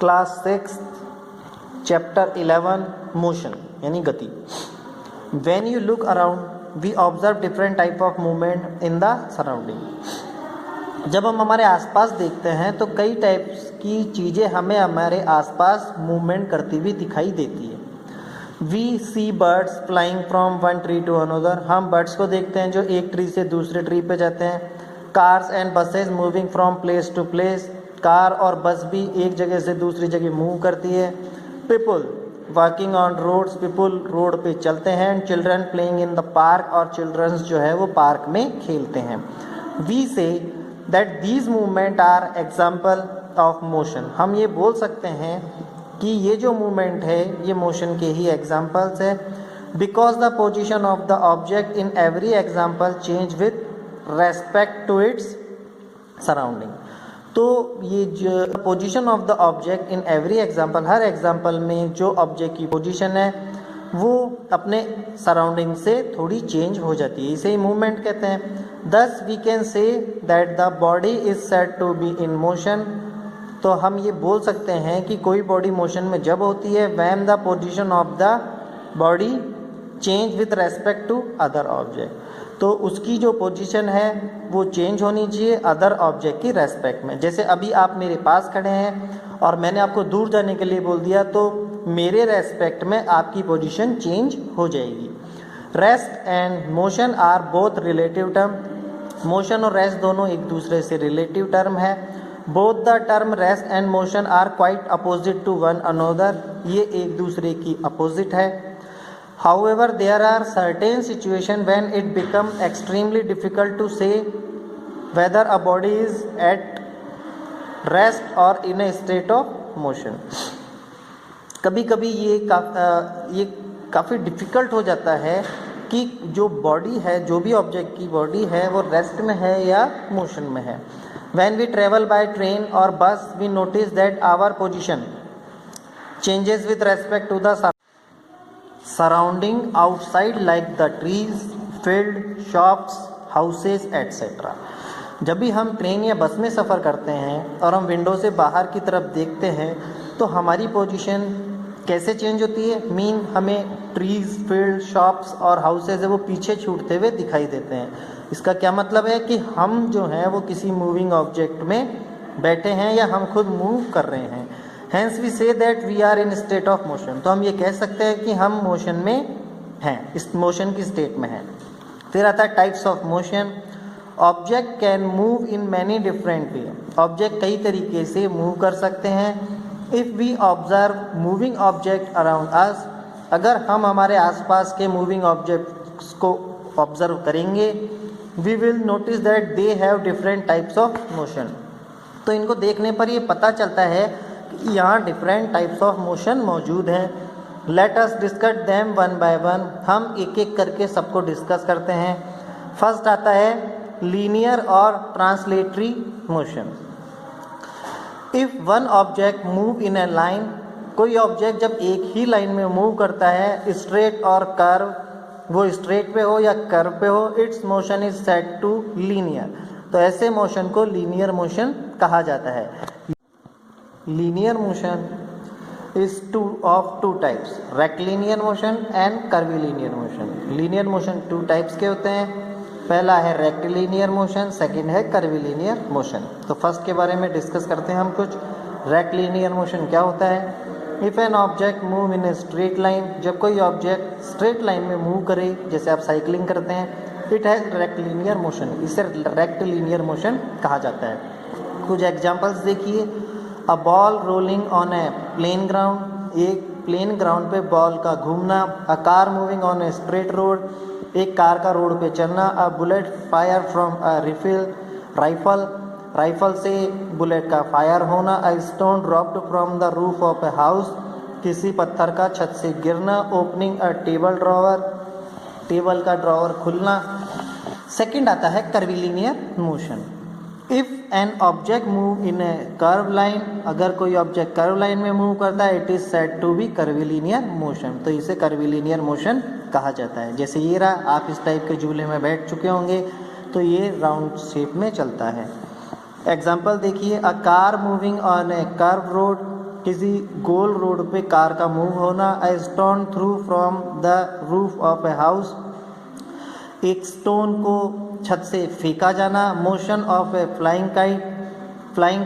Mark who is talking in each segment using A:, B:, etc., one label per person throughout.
A: Class 6 chapter 11 motion यानी गति। When you look around we observe different type of movement in the surrounding. जब हम हमारे आसपास देखते हैं तो कई टाइप्स की चीज़ें हमें हमारे आसपास मूवमेंट करती हुई दिखाई देती है। We see birds flying from one tree to another, हम बर्ड्स को देखते हैं जो एक ट्री से दूसरे ट्री पे जाते हैं। Cars and buses moving from place to place, car और बस भी एक जगह से दूसरी जगह मूव करती है। People walking on roads, people road पे चलते हैं। Children playing in the park, और चिल्ड्रंस जो है वो पार्क में खेलते हैं। We say that these movement are example of motion, हम ये बोल सकते हैं कि ये जो मूवमेंट है ये मोशन के ही एग्जाम्पल्स है। Because the position of the object in every example change with respect to its surrounding. तो ये जो position of the object in every example, हर एग्जाम्पल में जो ऑब्जेक्ट की पोजीशन है वो अपने सराउंडिंग से थोड़ी चेंज हो जाती है, इसे ही मूवमेंट कहते हैं। Thus we can say that the body is said to be in motion, तो हम ये बोल सकते हैं कि कोई बॉडी मोशन में जब होती है when the position of the body change with respect to other object, तो उसकी जो पोजीशन है वो चेंज होनी चाहिए अदर ऑब्जेक्ट की रेस्पेक्ट में। जैसे अभी आप मेरे पास खड़े हैं और मैंने आपको दूर जाने के लिए बोल दिया तो मेरे रेस्पेक्ट में आपकी पोजीशन चेंज हो जाएगी। Rest and motion are both relative term, motion और रेस्ट दोनों एक दूसरे से रिलेटिव टर्म है। Both the term rest and motion are quite opposite to one another, ये एक दूसरे की अपोजिट है। However, there are certain situations when it becomes extremely difficult to say whether a body is at rest or in a state of motion. कभी कभी ये काफ़ी difficult हो जाता है कि जो बॉडी है, जो भी ऑब्जेक्ट की बॉडी है वो रेस्ट में है या मोशन में है। When we travel by train or bus, we notice that our position changes with respect to the surrounding outside like the trees, field, shops, houses, etc. जब भी हम ट्रेन या बस में सफ़र करते हैं और हम विंडो से बाहर की तरफ देखते हैं तो हमारी पोजीशन कैसे चेंज होती है। हमें ट्रीज़, फील्ड, शॉप्स और हाउसेज है वो पीछे छूटते हुए दिखाई देते हैं। इसका क्या मतलब है कि हम जो हैं वो किसी मूविंग ऑब्जेक्ट में बैठे हैं या हम खुद मूव कर रहे हैं। Hence we say that we are in state of motion, तो हम ये कह सकते हैं कि हम मोशन में हैं, इस मोशन की स्टेट में हैं। फिर आता है types of motion. Object can move in many different way, object कई तरीके से मूव कर सकते हैं। If we observe moving object around us, अगर हम हमारे आसपास के मूविंग ऑब्जेक्ट्स को ऑब्जर्व करेंगे, we will notice that they have different types of motion, तो इनको देखने पर ये पता चलता है यहाँ डिफरेंट टाइप्स ऑफ मोशन मौजूद हैं। Let us discuss them one by one, हम एक एक करके सबको डिस्कस करते हैं। फर्स्ट आता है लीनियर और translatory motion. If one object move in A line, कोई ऑब्जेक्ट जब एक ही लाइन में मूव करता है स्ट्रेट और कर्व, वो स्ट्रेट पे हो या कर्व पे हो, its motion is said to linear, तो ऐसे मोशन को लीनियर मोशन कहा जाता है। Linear motion is of two types, rectilinear motion and curvilinear motion. Linear motion two types के होते हैं, पहला है rectilinear motion, सेकंड है curvilinear motion। तो फर्स्ट के बारे में डिस्कस करते हैं हम कुछ। rectilinear motion क्या होता है? If an object move in a straight line, जब कोई ऑब्जेक्ट स्ट्रेट लाइन में मूव करे, जैसे आप साइकिलिंग करते हैं, इट हैज rectilinear motion, इसे rectilinear motion कहा जाता है। कुछ एग्जांपल्स देखिए। A ball rolling on a plane ground, एक प्लेन ग्राउंड पे बॉल का घूमना। A car moving on a straight road, एक कार का रोड पे चलना। A bullet fire from a rifle, rifle से बुलेट का फायर होना। A stone dropped from the roof of a house, किसी पत्थर का छत से गिरना। Opening a table drawer, table का ड्रॉवर खुलना। सेकंड आता है curvilinear motion. If an object move in a curve line, अगर कोई ऑब्जेक्ट कर्व लाइन में मूव करता है, it is said to be curvilinear motion, तो इसे कर्विलिनियर मोशन कहा जाता है। जैसे ये रहा, आप इस टाइप के झूले में बैठ चुके होंगे तो ये राउंड शेप में चलता है। एग्जाम्पल देखिए, a car moving on a curve road, किसी गोल रोड पे कार का मूव होना, a stone through from the roof of a house, एक स्टोन को छत से फेंका जाना, motion of a flying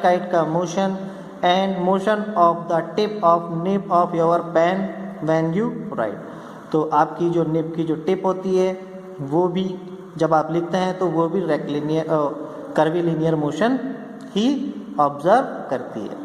A: kite का motion, and motion of the tip of nib of your pen when you write. तो आपकी जो निब की जो टिप होती है वो भी जब आप लिखते हैं तो वो भी रेक्टिलिनियर कर्वीलिनियर मोशन ही ऑब्जर्व करती है।